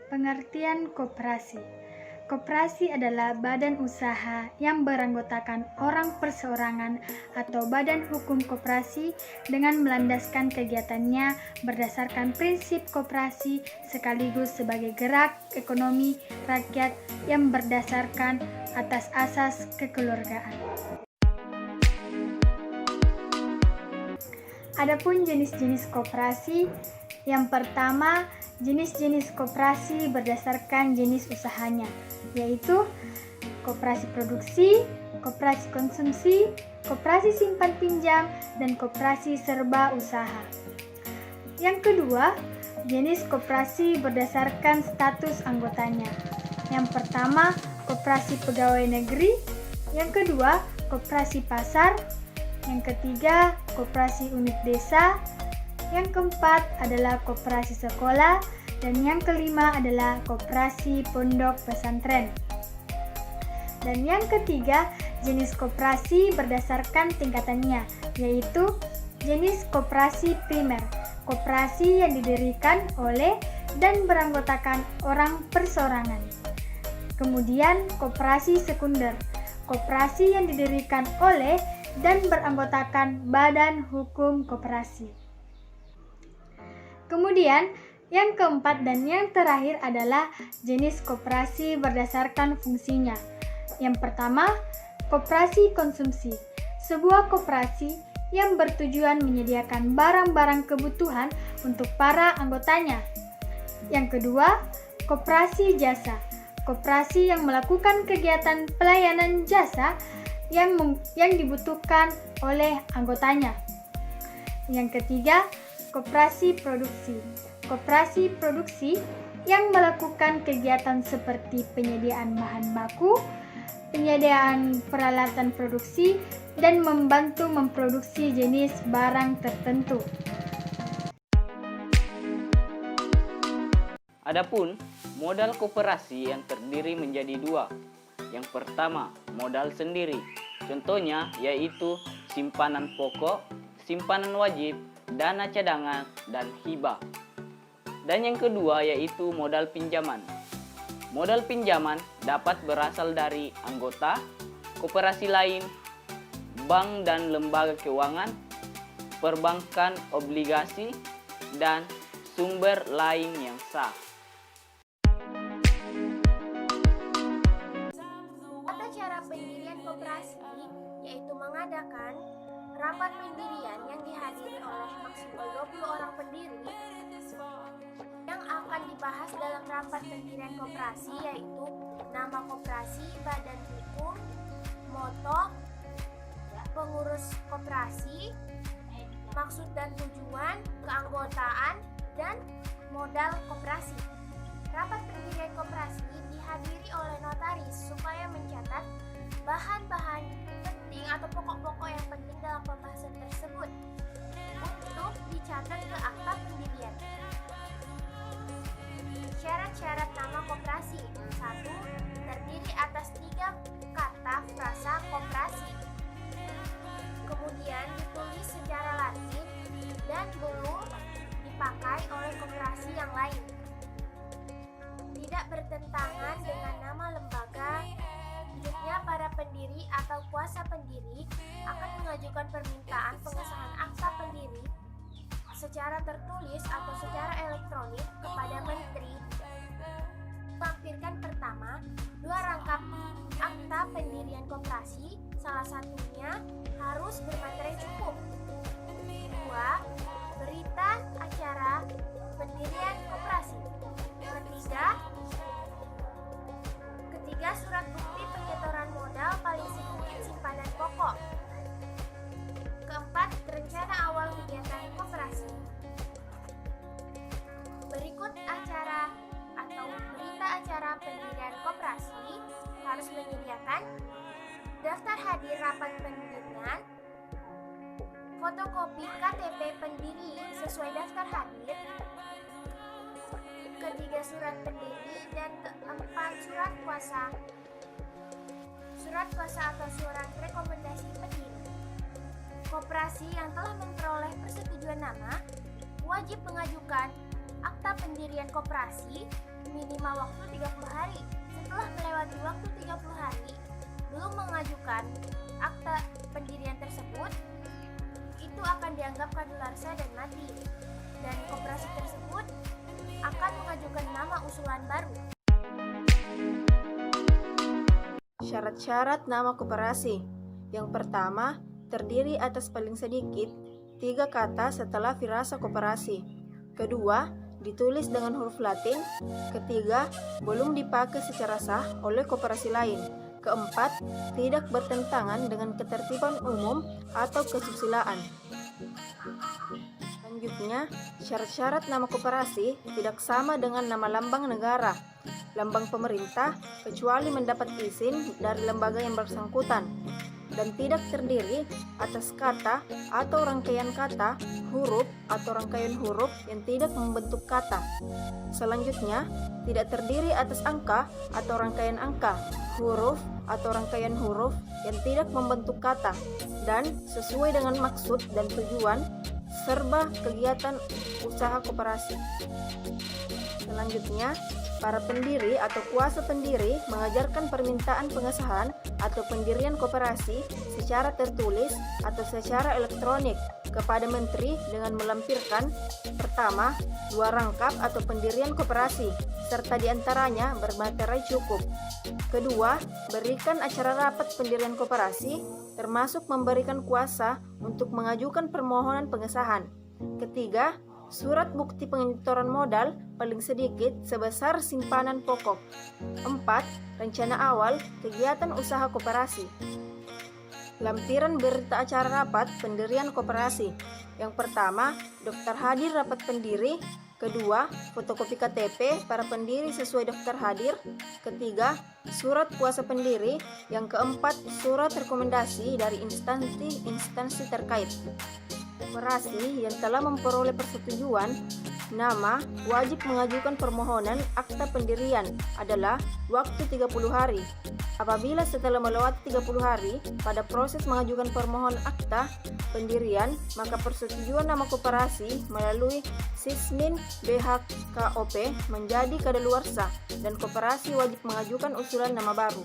Pengertian koperasi. Koperasi adalah badan usaha yang beranggotakan orang perseorangan atau badan hukum koperasi dengan melandaskan kegiatannya berdasarkan prinsip koperasi sekaligus sebagai gerak ekonomi rakyat yang berdasarkan atas asas kekeluargaan. Adapun jenis-jenis koperasi, yang pertama, jenis-jenis koperasi berdasarkan jenis usahanya, yaitu koperasi produksi, koperasi konsumsi, koperasi simpan pinjam, dan koperasi serba usaha. Yang kedua, jenis koperasi berdasarkan status anggotanya. Yang pertama, koperasi pegawai negeri. Yang kedua, koperasi pasar. Yang ketiga, koperasi unit desa. Yang keempat adalah koperasi sekolah, dan yang kelima adalah koperasi pondok pesantren. Dan yang ketiga, jenis koperasi berdasarkan tingkatannya, yaitu jenis koperasi primer, koperasi yang didirikan oleh dan beranggotakan orang perseorangan. Kemudian koperasi sekunder, koperasi yang didirikan oleh dan beranggotakan badan hukum koperasi. Kemudian, yang keempat dan yang terakhir adalah jenis koperasi berdasarkan fungsinya. Yang pertama, koperasi konsumsi. Sebuah koperasi yang bertujuan menyediakan barang-barang kebutuhan untuk para anggotanya. Yang kedua, koperasi jasa. Koperasi yang melakukan kegiatan pelayanan jasa yang dibutuhkan oleh anggotanya. Yang ketiga, koperasi produksi. Koperasi produksi yang melakukan kegiatan seperti penyediaan bahan baku, penyediaan peralatan produksi, dan membantu memproduksi jenis barang tertentu. Adapun modal koperasi yang terdiri menjadi dua. Yang pertama, modal sendiri. Contohnya yaitu simpanan pokok, simpanan wajib, dana cadangan, dan hibah. Dan yang kedua yaitu modal pinjaman. Modal pinjaman dapat berasal dari anggota, koperasi lain, bank dan lembaga keuangan, perbankan obligasi, dan sumber lain yang sah. Tata cara pendirian koperasi yaitu mengadakan rapat pendirian yang dihadiri oleh maksimal 20 orang pendiri. Yang akan dibahas dalam rapat pendirian koperasi yaitu nama koperasi, badan hukum, moto, pengurus koperasi, maksud dan tujuan, keanggotaan, dan modal koperasi. Rapat pendirian koperasi dihadiri oleh notaris supaya mencatat bahan-bahan penting atau pokok-pokok yang penting dalam pembahasan tersebut untuk dicatat ke akta pendirian. Syarat-syarat nama koperasi. 1. Terdiri atas 3 kata frasa koperasi. Kemudian ditulis secara Latin dan belum dipakai oleh koperasi yang lain. Tidak bertentangan dengan nama lembaga. Selanjutnya, para pendiri atau kuasa pendiri akan mengajukan permintaan pengesahan akta pendiri secara tertulis atau secara elektronik kepada menteri. Lampirkan pertama, 2 rangkap akta pendirian koperasi, salah satunya harus bermaterai cukup. 2. Berita acara pendirian koperasi. Ketiga, surat bukti penyetoran modal paling sedikit simpanan pokok. Keempat, rencana awal kegiatan koperasi. Pengikut acara atau berita acara pendirian koperasi harus menyediakan daftar hadir rapat pendirian, fotokopi KTP pendiri sesuai daftar hadir, ketiga surat pendiri, dan keempat surat kuasa atau surat rekomendasi pendiri. Koperasi yang telah memperoleh persetujuan nama wajib mengajukan akta pendirian koperasi minimal waktu 30 hari. Setelah melewati waktu 30 hari belum mengajukan akta pendirian tersebut, itu akan dianggap kadaluarsa dan mati, dan koperasi tersebut akan mengajukan nama usulan baru. Syarat-syarat nama koperasi. Yang pertama, terdiri atas paling sedikit 3 kata setelah firasa koperasi. Kedua, ditulis dengan huruf Latin. Ketiga, belum dipakai secara sah oleh koperasi lain. Keempat, tidak bertentangan dengan ketertiban umum atau kesusilaan. Selanjutnya, syarat-syarat nama koperasi tidak sama dengan nama lambang negara, lambang pemerintah, kecuali mendapat izin dari lembaga yang bersangkutan, dan tidak terdiri atas kata atau rangkaian kata, huruf atau rangkaian huruf yang tidak membentuk kata. Selanjutnya, tidak terdiri atas angka atau rangkaian angka, huruf atau rangkaian huruf yang tidak membentuk kata, dan sesuai dengan maksud dan tujuan serba kegiatan usaha koperasi. Selanjutnya, para pendiri atau kuasa pendiri mengajarkan permintaan pengesahan atau pendirian koperasi secara tertulis atau secara elektronik kepada menteri dengan melampirkan: pertama, 2 rangkap atau pendirian koperasi serta diantaranya bermaterai cukup. Kedua, berikan acara rapat pendirian koperasi termasuk memberikan kuasa untuk mengajukan permohonan pengesahan. Ketiga, surat bukti penggelontoran modal paling sedikit sebesar simpanan pokok. 4. Rencana awal kegiatan usaha koperasi. Lampiran berita acara rapat pendirian koperasi. Yang pertama, daftar hadir rapat pendiri. Kedua, fotokopi KTP para pendiri sesuai daftar hadir. Ketiga, surat kuasa pendiri. Yang keempat, surat rekomendasi dari instansi terkait. Koperasi yang telah memperoleh persetujuan nama wajib mengajukan permohonan akta pendirian adalah waktu 30 hari. Apabila setelah melewati 30 hari pada proses mengajukan permohonan akta pendirian, maka persetujuan nama koperasi melalui Sismin BHKOP menjadi kadaluarsa dan koperasi wajib mengajukan usulan nama baru.